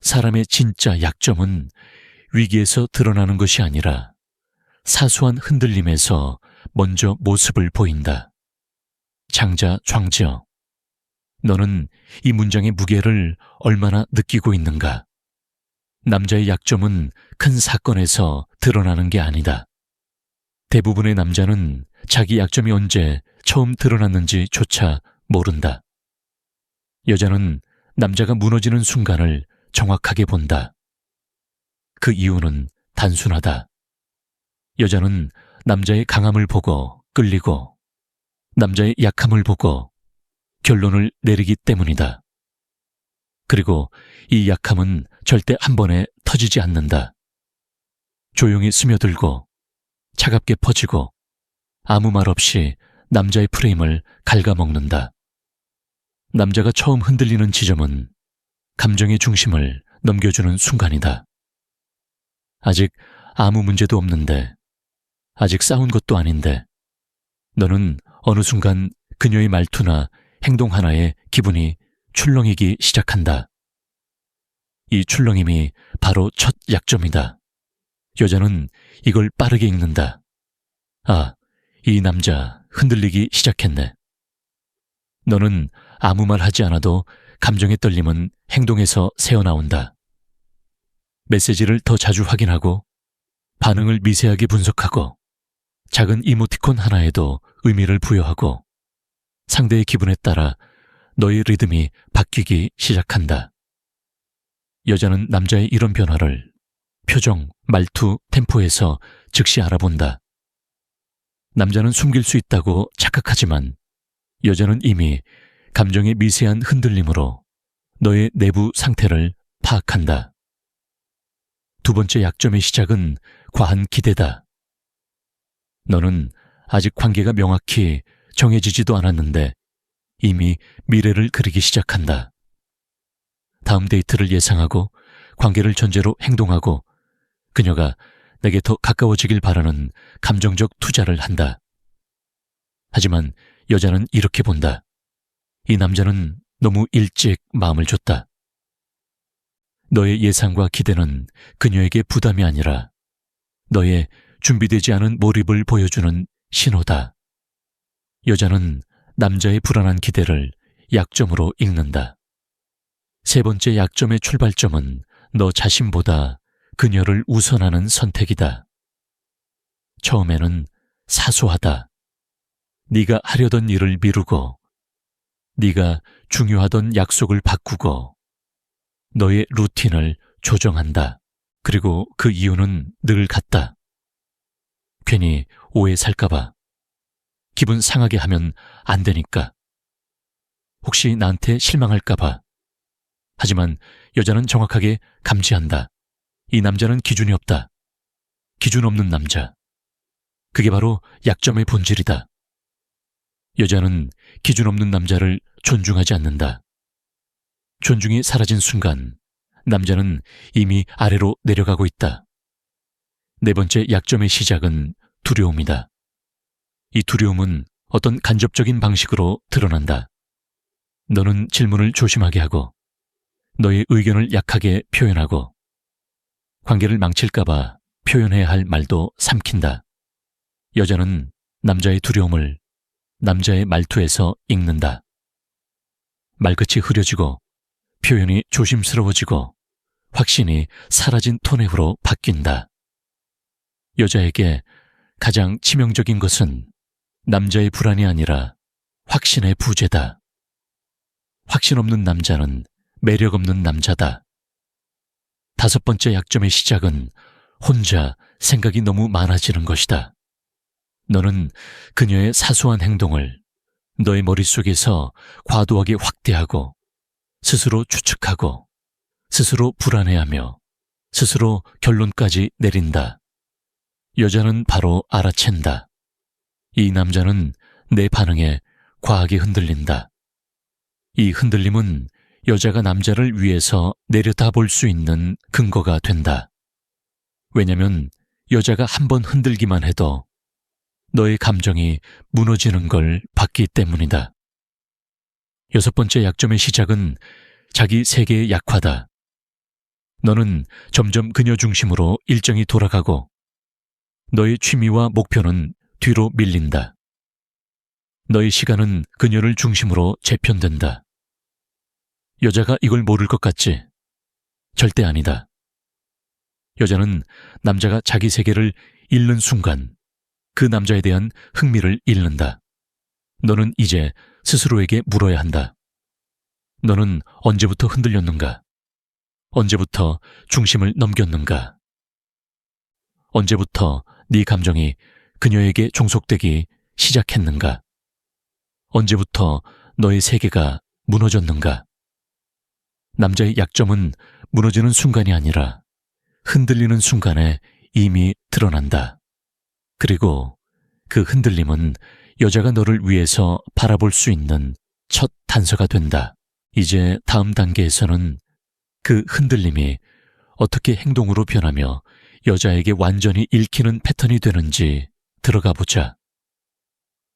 사람의 진짜 약점은 위기에서 드러나는 것이 아니라 사소한 흔들림에서 먼저 모습을 보인다. 장자 좌지어, 너는 이 문장의 무게를 얼마나 느끼고 있는가? 남자의 약점은 큰 사건에서 드러나는 게 아니다. 대부분의 남자는 자기 약점이 언제 처음 드러났는지조차 모른다. 여자는 남자가 무너지는 순간을 정확하게 본다. 그 이유는 단순하다. 여자는 남자의 강함을 보고 끌리고 남자의 약함을 보고 결론을 내리기 때문이다. 그리고 이 약함은 절대 한 번에 터지지 않는다. 조용히 스며들고 차갑게 퍼지고 아무 말 없이 남자의 프레임을 갉아먹는다. 남자가 처음 흔들리는 지점은 감정의 중심을 넘겨주는 순간이다. 아직 아무 문제도 없는데, 아직 싸운 것도 아닌데, 너는 어느 순간 그녀의 말투나 행동 하나에 기분이 출렁이기 시작한다. 이 출렁임이 바로 첫 약점이다. 여자는 이걸 빠르게 읽는다. 아, 이 남자 흔들리기 시작했네. 너는 아무 말 하지 않아도 감정의 떨림은 행동에서 새어나온다. 메시지를 더 자주 확인하고 반응을 미세하게 분석하고 작은 이모티콘 하나에도 의미를 부여하고 상대의 기분에 따라 너의 리듬이 바뀌기 시작한다. 여자는 남자의 이런 변화를 표정, 말투, 템포에서 즉시 알아본다. 남자는 숨길 수 있다고 착각하지만 여자는 이미 감정의 미세한 흔들림으로 너의 내부 상태를 파악한다. 두 번째 약점의 시작은 과한 기대다. 너는 아직 관계가 명확히 정해지지도 않았는데 이미 미래를 그리기 시작한다. 다음 데이트를 예상하고 관계를 전제로 행동하고 그녀가 내게 더 가까워지길 바라는 감정적 투자를 한다. 하지만 여자는 이렇게 본다. 이 남자는 너무 일찍 마음을 줬다. 너의 예상과 기대는 그녀에게 부담이 아니라 너의 준비되지 않은 몰입을 보여주는 신호다. 여자는 남자의 불안한 기대를 약점으로 읽는다. 세 번째 약점의 출발점은 너 자신보다 그녀를 우선하는 선택이다. 처음에는 사소하다. 네가 하려던 일을 미루고 네가 중요하던 약속을 바꾸고 너의 루틴을 조정한다. 그리고 그 이유는 늘 같다. 괜히 오해 살까봐. 기분 상하게 하면 안 되니까. 혹시 나한테 실망할까봐. 하지만 여자는 정확하게 감지한다. 이 남자는 기준이 없다. 기준 없는 남자. 그게 바로 약점의 본질이다. 여자는 기준 없는 남자를 존중하지 않는다. 존중이 사라진 순간 남자는 이미 아래로 내려가고 있다. 네 번째 약점의 시작은 두려움이다. 이 두려움은 어떤 간접적인 방식으로 드러난다. 너는 질문을 조심하게 하고 너의 의견을 약하게 표현하고 관계를 망칠까봐 표현해야 할 말도 삼킨다. 여자는 남자의 두려움을 남자의 말투에서 읽는다. 말끝이 흐려지고 표현이 조심스러워지고 확신이 사라진 톤으로 바뀐다. 여자에게 가장 치명적인 것은 남자의 불안이 아니라 확신의 부재다. 확신 없는 남자는 매력 없는 남자다. 다섯 번째 약점의 시작은 혼자 생각이 너무 많아지는 것이다. 너는 그녀의 사소한 행동을 너의 머릿속에서 과도하게 확대하고 스스로 추측하고 스스로 불안해하며 스스로 결론까지 내린다. 여자는 바로 알아챈다. 이 남자는 내 반응에 과하게 흔들린다. 이 흔들림은 여자가 남자를 위해서 내려다볼 수 있는 근거가 된다. 왜냐면 여자가 한 번 흔들기만 해도 너의 감정이 무너지는 걸 봤기 때문이다. 여섯 번째 약점의 시작은 자기 세계의 약화다. 너는 점점 그녀 중심으로 일정이 돌아가고 너의 취미와 목표는 뒤로 밀린다. 너의 시간은 그녀를 중심으로 재편된다. 여자가 이걸 모를 것 같지? 절대 아니다. 여자는 남자가 자기 세계를 잃는 순간 그 남자에 대한 흥미를 잃는다. 너는 이제 스스로에게 물어야 한다. 너는 언제부터 흔들렸는가? 언제부터 중심을 넘겼는가? 언제부터 네 감정이 그녀에게 종속되기 시작했는가? 언제부터 너의 세계가 무너졌는가? 남자의 약점은 무너지는 순간이 아니라 흔들리는 순간에 이미 드러난다. 그리고 그 흔들림은 여자가 너를 위해서 바라볼 수 있는 첫 단서가 된다. 이제 다음 단계에서는 그 흔들림이 어떻게 행동으로 변하며 여자에게 완전히 읽히는 패턴이 되는지 들어가 보자.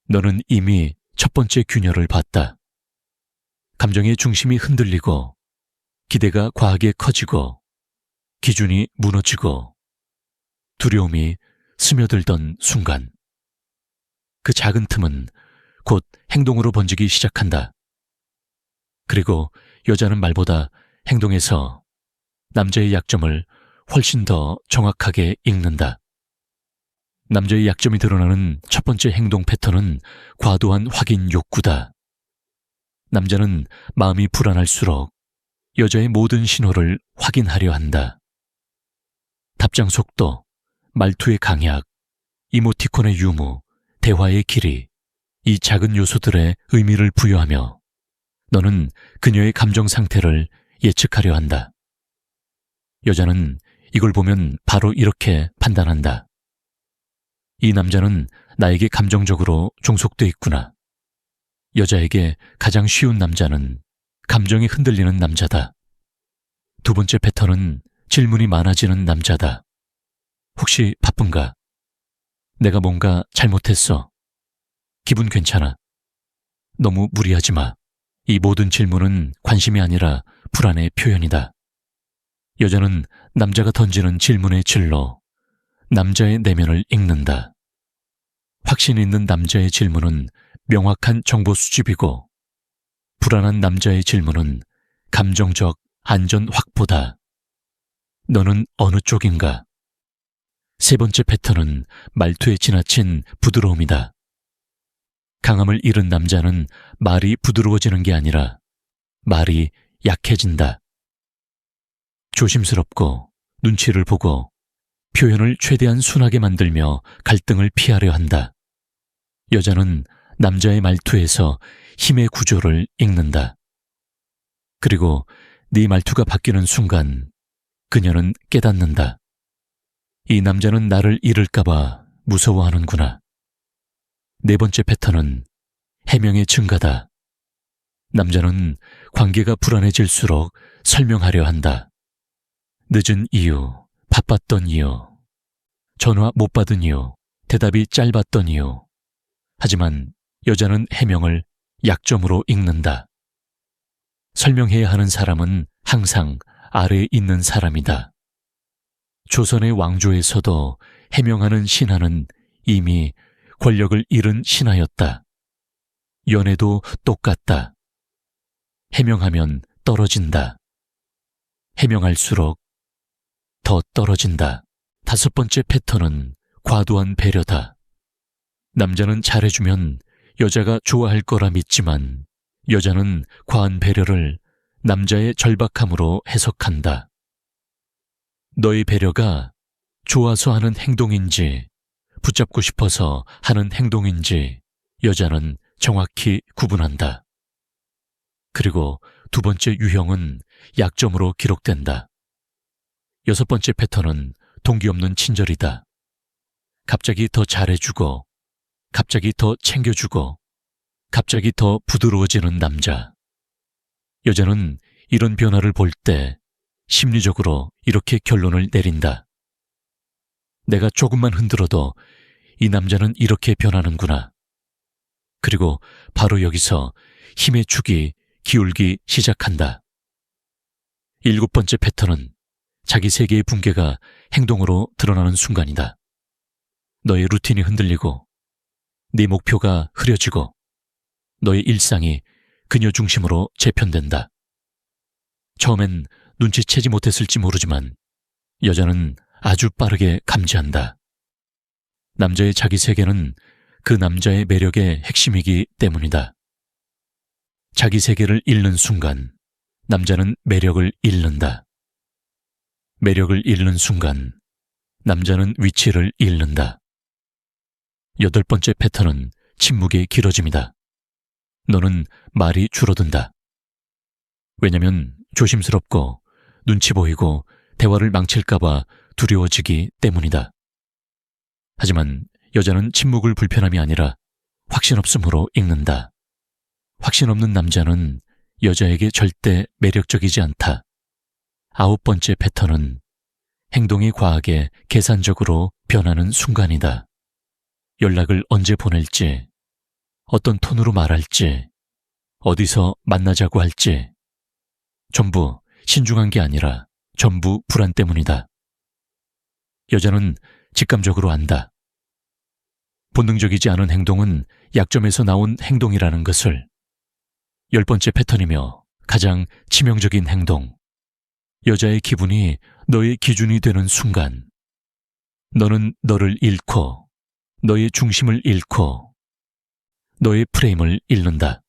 너는 이미 첫 번째 균열을 봤다. 감정의 중심이 흔들리고 기대가 과하게 커지고 기준이 무너지고 두려움이 스며들던 순간 그 작은 틈은 곧 행동으로 번지기 시작한다. 그리고 여자는 말보다 행동에서 남자의 약점을 훨씬 더 정확하게 읽는다. 남자의 약점이 드러나는 첫 번째 행동 패턴은 과도한 확인 욕구다. 남자는 마음이 불안할수록 여자의 모든 신호를 확인하려 한다. 답장 속도, 말투의 강약, 이모티콘의 유무, 대화의 길이, 이 작은 요소들의 의미를 부여하며 너는 그녀의 감정 상태를 예측하려 한다. 여자는 이걸 보면 바로 이렇게 판단한다. 이 남자는 나에게 감정적으로 종속돼 있구나. 여자에게 가장 쉬운 남자는 감정이 흔들리는 남자다. 두 번째 패턴은 질문이 많아지는 남자다. 혹시 바쁜가? 내가 뭔가 잘못했어. 기분 괜찮아. 너무 무리하지 마. 이 모든 질문은 관심이 아니라 불안의 표현이다. 여자는 남자가 던지는 질문의 질로 남자의 내면을 읽는다. 확신 있는 남자의 질문은 명확한 정보 수집이고 불안한 남자의 질문은 감정적 안전 확보다. 너는 어느 쪽인가? 세 번째 패턴은 말투에 지나친 부드러움이다. 강함을 잃은 남자는 말이 부드러워지는 게 아니라 말이 약해진다. 조심스럽고 눈치를 보고 표현을 최대한 순하게 만들며 갈등을 피하려 한다. 여자는 남자의 말투에서 힘의 구조를 읽는다. 그리고 네 말투가 바뀌는 순간 그녀는 깨닫는다. 이 남자는 나를 잃을까봐 무서워하는구나. 네 번째 패턴은 해명의 증가다. 남자는 관계가 불안해질수록 설명하려 한다. 늦은 이유, 바빴던 이유, 전화 못 받은 이유, 대답이 짧았던 이유. 하지만 여자는 해명을 약점으로 읽는다. 설명해야 하는 사람은 항상 아래에 있는 사람이다. 조선의 왕조에서도 해명하는 신하는 이미 권력을 잃은 신하였다. 연애도 똑같다. 해명하면 떨어진다. 해명할수록 더 떨어진다. 다섯 번째 패턴은 과도한 배려다. 남자는 잘해주면 여자가 좋아할 거라 믿지만 여자는 과한 배려를 남자의 절박함으로 해석한다. 너의 배려가 좋아서 하는 행동인지 붙잡고 싶어서 하는 행동인지 여자는 정확히 구분한다. 그리고 두 번째 유형은 약점으로 기록된다. 여섯 번째 패턴은 동기 없는 친절이다. 갑자기 더 잘해주고, 갑자기 더 챙겨주고, 갑자기 더 부드러워지는 남자. 여자는 이런 변화를 볼 때 심리적으로 이렇게 결론을 내린다. 내가 조금만 흔들어도 이 남자는 이렇게 변하는구나. 그리고 바로 여기서 힘의 축이 기울기 시작한다. 일곱 번째 패턴은 자기 세계의 붕괴가 행동으로 드러나는 순간이다. 너의 루틴이 흔들리고 네 목표가 흐려지고 너의 일상이 그녀 중심으로 재편된다. 처음엔 눈치채지 못했을지 모르지만 여자는 아주 빠르게 감지한다. 남자의 자기 세계는 그 남자의 매력의 핵심이기 때문이다. 자기 세계를 잃는 순간 남자는 매력을 잃는다. 매력을 잃는 순간 남자는 위치를 잃는다. 8번째 패턴은 침묵의 길어짐이다. 너는 말이 줄어든다. 왜냐면 조심스럽고 눈치 보이고 대화를 망칠까봐 두려워지기 때문이다. 하지만 여자는 침묵을 불편함이 아니라 확신 없음으로 읽는다. 확신 없는 남자는 여자에게 절대 매력적이지 않다. 9번째 패턴은 행동이 과하게 계산적으로 변하는 순간이다. 연락을 언제 보낼지, 어떤 톤으로 말할지, 어디서 만나자고 할지, 전부 신중한 게 아니라 전부 불안 때문이다. 여자는 직감적으로 안다. 본능적이지 않은 행동은 약점에서 나온 행동이라는 것을. 10번째 패턴이며 가장 치명적인 행동. 여자의 기분이 너의 기준이 되는 순간, 너는 너를 잃고, 너의 중심을 잃고, 너의 프레임을 잃는다.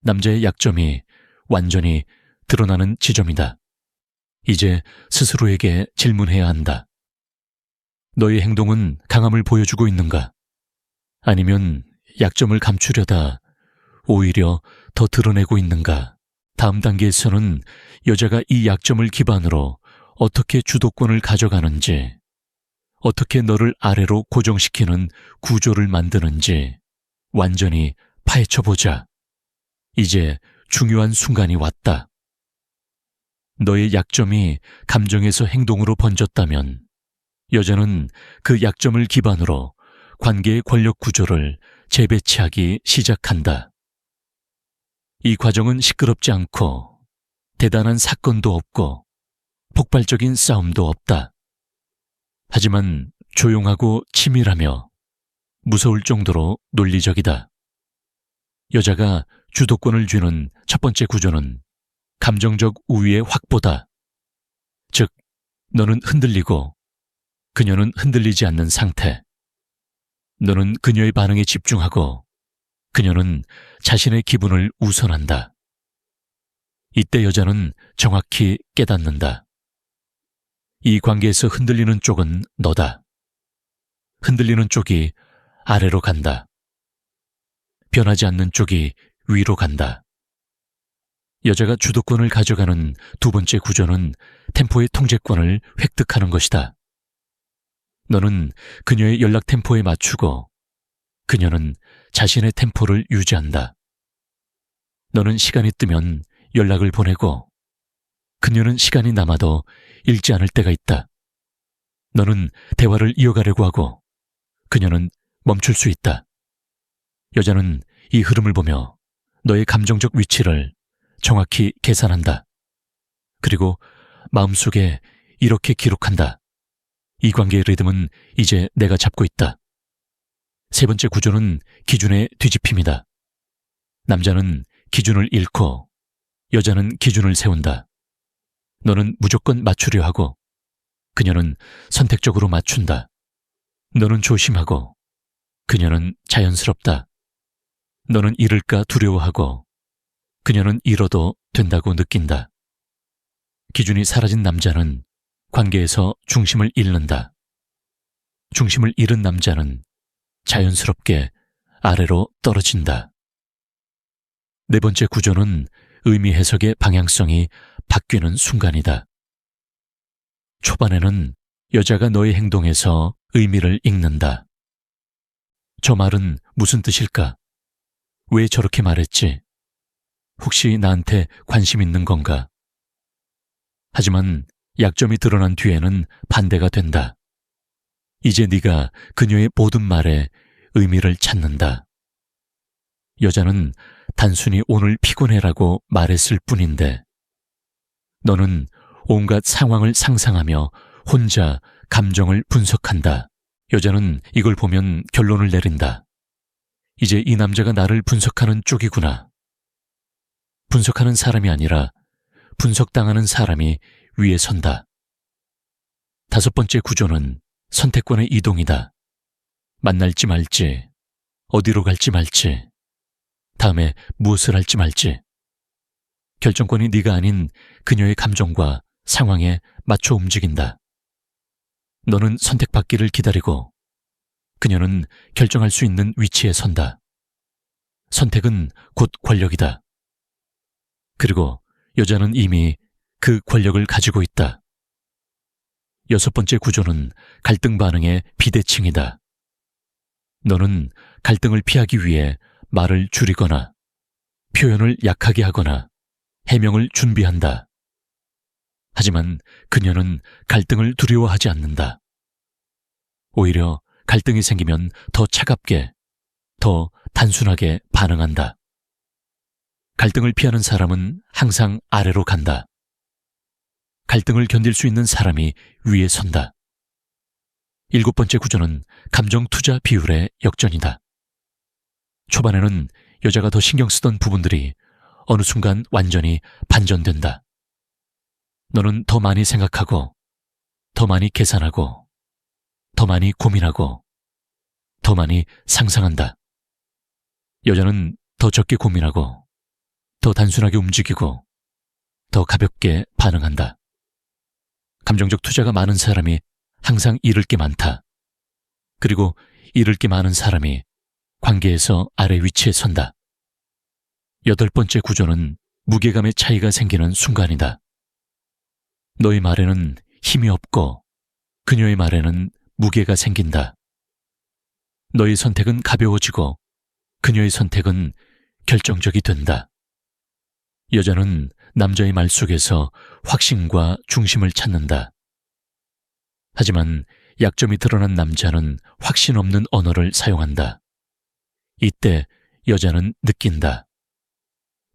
남자의 약점이 완전히 드러나는 지점이다. 이제 스스로에게 질문해야 한다. 너의 행동은 강함을 보여주고 있는가? 아니면 약점을 감추려다 오히려 더 드러내고 있는가? 다음 단계에서는 여자가 이 약점을 기반으로 어떻게 주도권을 가져가는지, 어떻게 너를 아래로 고정시키는 구조를 만드는지 완전히 파헤쳐보자. 이제 중요한 순간이 왔다. 너의 약점이 감정에서 행동으로 번졌다면 여자는 그 약점을 기반으로 관계의 권력 구조를 재배치하기 시작한다. 이 과정은 시끄럽지 않고 대단한 사건도 없고 폭발적인 싸움도 없다. 하지만 조용하고 치밀하며 무서울 정도로 논리적이다. 여자가 주도권을 쥐는 첫 번째 구조는 감정적 우위의 확보다. 즉, 너는 흔들리고 그녀는 흔들리지 않는 상태. 너는 그녀의 반응에 집중하고 그녀는 자신의 기분을 우선한다. 이때 여자는 정확히 깨닫는다. 이 관계에서 흔들리는 쪽은 너다. 흔들리는 쪽이 아래로 간다. 변하지 않는 쪽이 위로 간다. 여자가 주도권을 가져가는 두 번째 구조는 템포의 통제권을 획득하는 것이다. 너는 그녀의 연락 템포에 맞추고 그녀는 자신의 템포를 유지한다. 너는 시간이 뜨면 연락을 보내고 그녀는 시간이 남아도 읽지 않을 때가 있다. 너는 대화를 이어가려고 하고 그녀는 멈출 수 있다. 여자는 이 흐름을 보며 너의 감정적 위치를 정확히 계산한다. 그리고 마음속에 이렇게 기록한다. 이 관계의 리듬은 이제 내가 잡고 있다. 세 번째 구조는 기준의 뒤집힘이다. 남자는 기준을 잃고 여자는 기준을 세운다. 너는 무조건 맞추려 하고 그녀는 선택적으로 맞춘다. 너는 조심하고 그녀는 자연스럽다. 너는 잃을까 두려워하고 그녀는 잃어도 된다고 느낀다. 기준이 사라진 남자는 관계에서 중심을 잃는다. 중심을 잃은 남자는 자연스럽게 아래로 떨어진다. 네 번째 구조는 의미 해석의 방향성이 바뀌는 순간이다. 초반에는 여자가 너의 행동에서 의미를 읽는다. 저 말은 무슨 뜻일까? 왜 저렇게 말했지? 혹시 나한테 관심 있는 건가? 하지만 약점이 드러난 뒤에는 반대가 된다. 이제 네가 그녀의 모든 말에 의미를 찾는다. 여자는 단순히 오늘 피곤해라고 말했을 뿐인데 너는 온갖 상황을 상상하며 혼자 감정을 분석한다. 여자는 이걸 보면 결론을 내린다. 이제 이 남자가 나를 분석하는 쪽이구나. 분석하는 사람이 아니라 분석당하는 사람이 위에 선다. 다섯 번째 구조는 선택권의 이동이다. 만날지 말지, 어디로 갈지 말지, 다음에 무엇을 할지 말지. 결정권이 네가 아닌 그녀의 감정과 상황에 맞춰 움직인다. 너는 선택받기를 기다리고 그녀는 결정할 수 있는 위치에 선다. 선택은 곧 권력이다. 그리고 여자는 이미 그 권력을 가지고 있다. 여섯 번째 구조는 갈등 반응의 비대칭이다. 너는 갈등을 피하기 위해 말을 줄이거나 표현을 약하게 하거나 해명을 준비한다. 하지만 그녀는 갈등을 두려워하지 않는다. 오히려 갈등이 생기면 더 차갑게, 더 단순하게 반응한다. 갈등을 피하는 사람은 항상 아래로 간다. 갈등을 견딜 수 있는 사람이 위에 선다. 일곱 번째 구조는 감정 투자 비율의 역전이다. 초반에는 여자가 더 신경 쓰던 부분들이 어느 순간 완전히 반전된다. 너는 더 많이 생각하고, 더 많이 계산하고, 더 많이 고민하고, 더 많이 상상한다. 여자는 더 적게 고민하고, 더 단순하게 움직이고, 더 가볍게 반응한다. 감정적 투자가 많은 사람이 항상 잃을 게 많다. 그리고 잃을 게 많은 사람이 관계에서 아래 위치에 선다. 여덟 번째 구조는 무게감의 차이가 생기는 순간이다. 너의 말에는 힘이 없고 그녀의 말에는 무게가 생긴다. 너의 선택은 가벼워지고 그녀의 선택은 결정적이 된다. 여자는 남자의 말 속에서 확신과 중심을 찾는다. 하지만 약점이 드러난 남자는 확신 없는 언어를 사용한다. 이때 여자는 느낀다.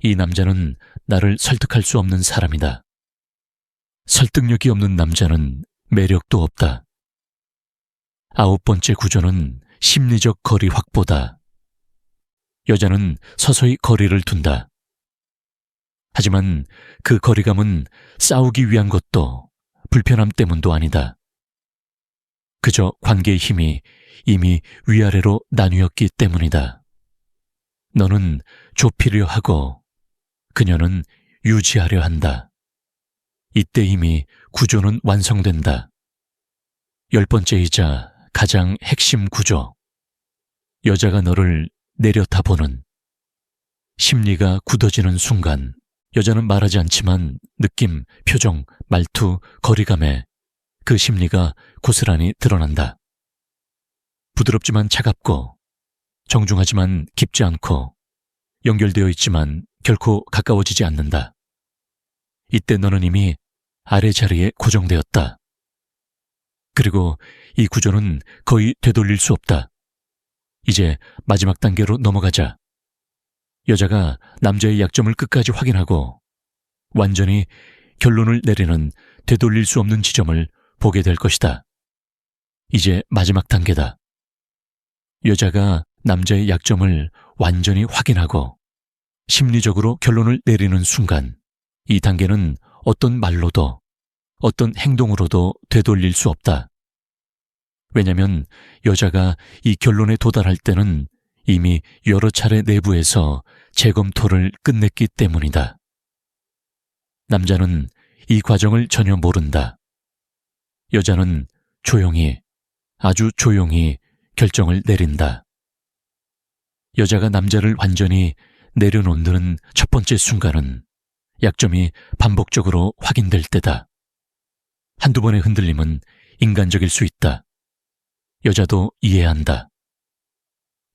이 남자는 나를 설득할 수 없는 사람이다. 설득력이 없는 남자는 매력도 없다. 아홉 번째 구조는 심리적 거리 확보다. 여자는 서서히 거리를 둔다. 하지만 그 거리감은 싸우기 위한 것도 불편함 때문도 아니다. 그저 관계의 힘이 이미 위아래로 나뉘었기 때문이다. 너는 좁히려 하고 그녀는 유지하려 한다. 이때 이미 구조는 완성된다. 열 번째이자 가장 핵심 구조. 여자가 너를 내려다보는, 심리가 굳어지는 순간 여자는 말하지 않지만 느낌, 표정, 말투, 거리감에 그 심리가 고스란히 드러난다. 부드럽지만 차갑고, 정중하지만 깊지 않고, 연결되어 있지만 결코 가까워지지 않는다. 이때 너는 이미 아래 자리에 고정되었다. 그리고 이 구조는 거의 되돌릴 수 없다. 이제 마지막 단계로 넘어가자. 여자가 남자의 약점을 끝까지 확인하고 완전히 결론을 내리는 되돌릴 수 없는 지점을 보게 될 것이다. 이제 마지막 단계다. 여자가 남자의 약점을 완전히 확인하고 심리적으로 결론을 내리는 순간 이 단계는 어떤 말로도 어떤 행동으로도 되돌릴 수 없다. 왜냐하면 여자가 이 결론에 도달할 때는 이미 여러 차례 내부에서 재검토를 끝냈기 때문이다. 남자는 이 과정을 전혀 모른다. 여자는 조용히, 아주 조용히 결정을 내린다. 여자가 남자를 완전히 내려놓는 첫 번째 순간은 약점이 반복적으로 확인될 때다. 한두 번의 흔들림은 인간적일 수 있다. 여자도 이해한다.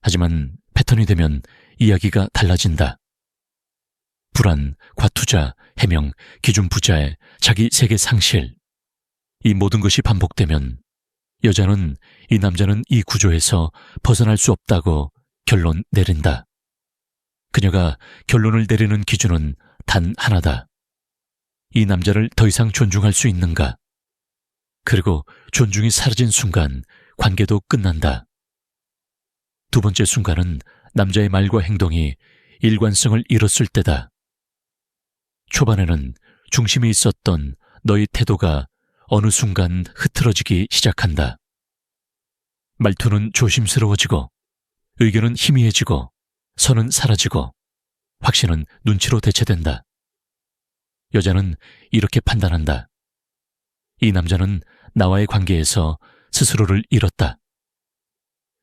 하지만 패턴이 되면 이야기가 달라진다. 불안, 과투자, 해명, 기준 부자의 자기 세계 상실. 이 모든 것이 반복되면 여자는 이 남자는 이 구조에서 벗어날 수 없다고 결론 내린다. 그녀가 결론을 내리는 기준은 단 하나다. 이 남자를 더 이상 존중할 수 있는가? 그리고 존중이 사라진 순간 관계도 끝난다. 두 번째 순간은 남자의 말과 행동이 일관성을 잃었을 때다. 초반에는 중심이 있었던 너의 태도가 어느 순간 흐트러지기 시작한다. 말투는 조심스러워지고, 의견은 희미해지고, 선은 사라지고, 확신은 눈치로 대체된다. 여자는 이렇게 판단한다. 이 남자는 나와의 관계에서 스스로를 잃었다.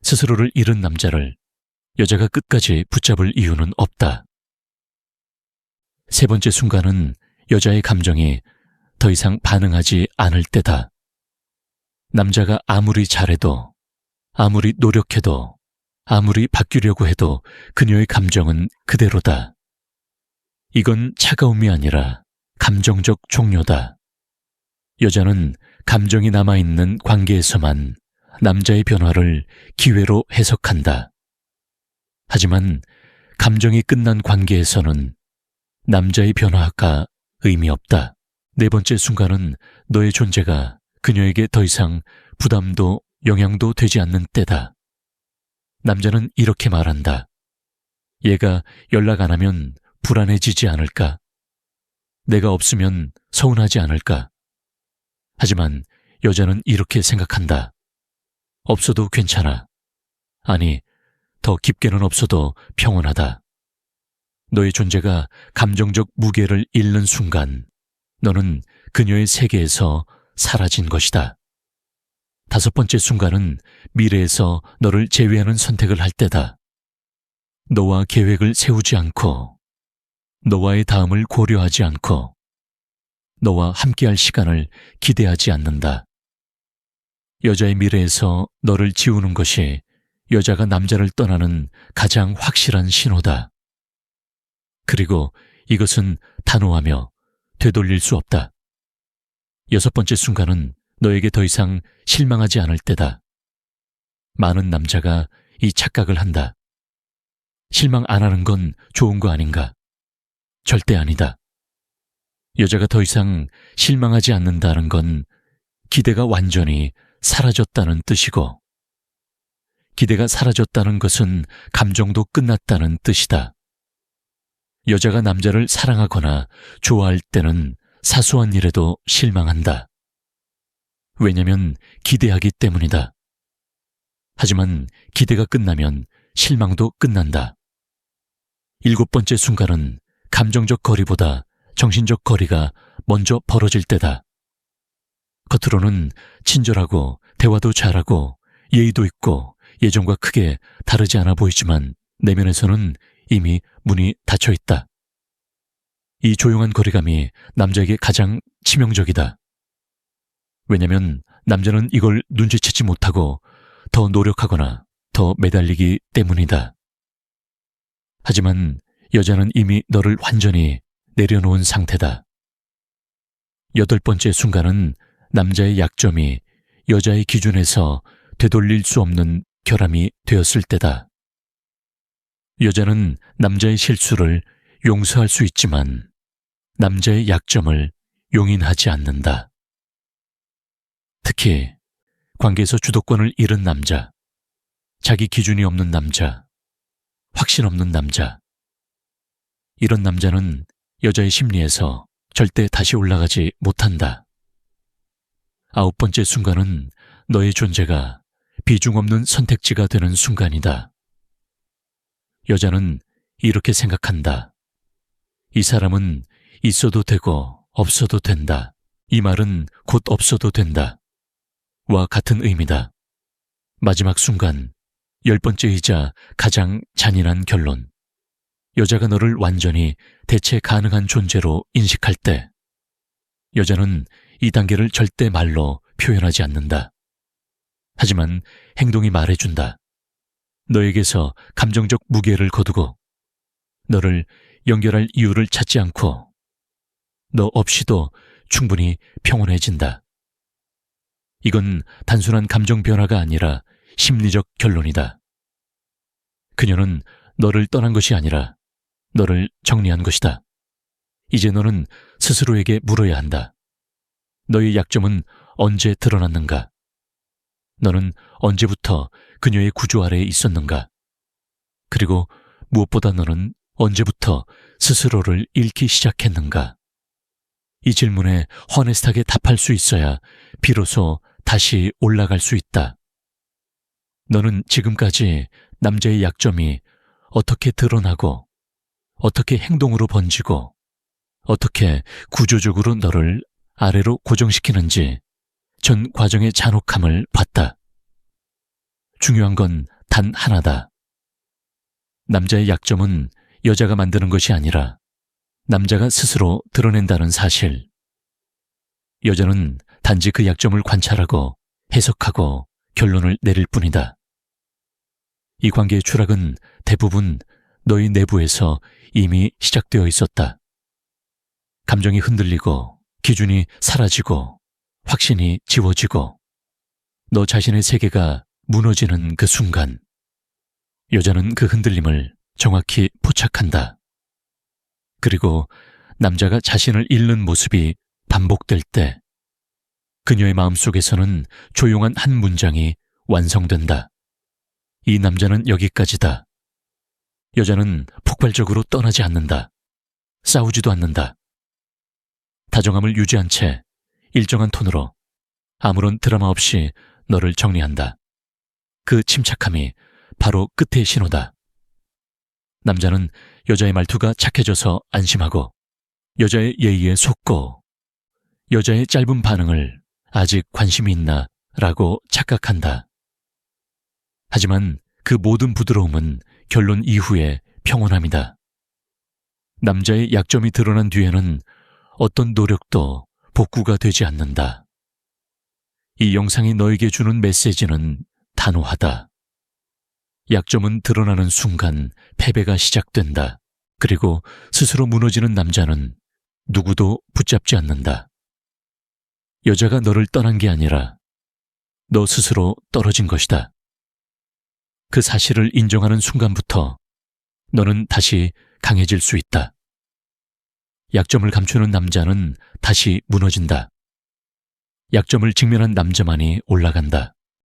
스스로를 잃은 남자를 여자가 끝까지 붙잡을 이유는 없다. 세 번째 순간은 여자의 감정이 더 이상 반응하지 않을 때다. 남자가 아무리 잘해도, 아무리 노력해도, 아무리 바뀌려고 해도 그녀의 감정은 그대로다. 이건 차가움이 아니라 감정적 종료다. 여자는 감정이 남아있는 관계에서만 남자의 변화를 기회로 해석한다. 하지만 감정이 끝난 관계에서는 남자의 변화가 의미 없다. 네 번째 순간은 너의 존재가 그녀에게 더 이상 부담도 영향도 되지 않는 때다. 남자는 이렇게 말한다. 얘가 연락 안 하면 불안해지지 않을까? 내가 없으면 서운하지 않을까? 하지만 여자는 이렇게 생각한다. 없어도 괜찮아. 아니, 더 깊게는 없어도 평온하다. 너의 존재가 감정적 무게를 잃는 순간 너는 그녀의 세계에서 사라진 것이다. 다섯 번째 순간은 미래에서 너를 제외하는 선택을 할 때다. 너와 계획을 세우지 않고, 너와의 다음을 고려하지 않고, 너와 함께할 시간을 기대하지 않는다. 여자의 미래에서 너를 지우는 것이 여자가 남자를 떠나는 가장 확실한 신호다. 그리고 이것은 단호하며 되돌릴 수 없다. 여섯 번째 순간은 너에게 더 이상 실망하지 않을 때다. 많은 남자가 이 착각을 한다. 실망 안 하는 건 좋은 거 아닌가? 절대 아니다. 여자가 더 이상 실망하지 않는다는 건 기대가 완전히 사라졌다는 뜻이고, 기대가 사라졌다는 것은 감정도 끝났다는 뜻이다. 여자가 남자를 사랑하거나 좋아할 때는 사소한 일에도 실망한다. 왜냐면 기대하기 때문이다. 하지만 기대가 끝나면 실망도 끝난다. 일곱 번째 순간은 감정적 거리보다 정신적 거리가 먼저 벌어질 때다. 겉으로는 친절하고 대화도 잘하고 예의도 있고 예전과 크게 다르지 않아 보이지만 내면에서는 이미 문이 닫혀 있다. 이 조용한 거리감이 남자에게 가장 치명적이다. 왜냐면 남자는 이걸 눈치채지 못하고 더 노력하거나 더 매달리기 때문이다. 하지만 여자는 이미 너를 완전히 내려놓은 상태다. 여덟 번째 순간은 남자의 약점이 여자의 기준에서 되돌릴 수 없는 결함이 되었을 때다. 여자는 남자의 실수를 용서할 수 있지만 남자의 약점을 용인하지 않는다. 특히 관계에서 주도권을 잃은 남자, 자기 기준이 없는 남자, 확신 없는 남자. 이런 남자는 여자의 심리에서 절대 다시 올라가지 못한다. 아홉 번째 순간은 너의 존재가 비중 없는 선택지가 되는 순간이다. 여자는 이렇게 생각한다. 이 사람은 있어도 되고 없어도 된다. 이 말은 곧 없어도 된다. 와 같은 의미다. 마지막 순간, 열 번째이자 가장 잔인한 결론. 여자가 너를 완전히 대체 가능한 존재로 인식할 때, 여자는 이 단계를 절대 말로 표현하지 않는다. 하지만 행동이 말해준다. 너에게서 감정적 무게를 거두고 너를 연결할 이유를 찾지 않고 너 없이도 충분히 평온해진다. 이건 단순한 감정 변화가 아니라 심리적 결론이다. 그녀는 너를 떠난 것이 아니라 너를 정리한 것이다. 이제 너는 스스로에게 물어야 한다. 너의 약점은 언제 드러났는가? 너는 언제부터 그녀의 구조 아래에 있었는가? 그리고 무엇보다 너는 언제부터 스스로를 잃기 시작했는가? 이 질문에 허네스트하게 답할 수 있어야 비로소 다시 올라갈 수 있다. 너는 지금까지 남자의 약점이 어떻게 드러나고, 어떻게 행동으로 번지고, 어떻게 구조적으로 너를 아래로 고정시키는지 전 과정의 잔혹함을 봤다. 중요한 건 단 하나다. 남자의 약점은 여자가 만드는 것이 아니라 남자가 스스로 드러낸다는 사실. 여자는 단지 그 약점을 관찰하고 해석하고 결론을 내릴 뿐이다. 이 관계의 추락은 대부분 너희 내부에서 이미 시작되어 있었다. 감정이 흔들리고 기준이 사라지고 확신이 지워지고 너 자신의 세계가 무너지는 그 순간, 여자는 그 흔들림을 정확히 포착한다. 그리고 남자가 자신을 잃는 모습이 반복될 때 그녀의 마음속에서는 조용한 한 문장이 완성된다. 이 남자는 여기까지다. 여자는 폭발적으로 떠나지 않는다. 싸우지도 않는다. 다정함을 유지한 채 일정한 톤으로 아무런 드라마 없이 너를 정리한다. 그 침착함이 바로 끝의 신호다. 남자는 여자의 말투가 착해져서 안심하고 여자의 예의에 속고 여자의 짧은 반응을 아직 관심이 있나 라고 착각한다. 하지만 그 모든 부드러움은 결론 이후의 평온함이다. 남자의 약점이 드러난 뒤에는 어떤 노력도 복구가 되지 않는다. 이 영상이 너에게 주는 메시지는 단호하다. 약점은 드러나는 순간 패배가 시작된다. 그리고 스스로 무너지는 남자는 누구도 붙잡지 않는다. 여자가 너를 떠난 게 아니라 너 스스로 떨어진 것이다. 그 사실을 인정하는 순간부터 너는 다시 강해질 수 있다. 약점을 감추는 남자는 다시 무너진다. 약점을 직면한 남자만이 올라간다.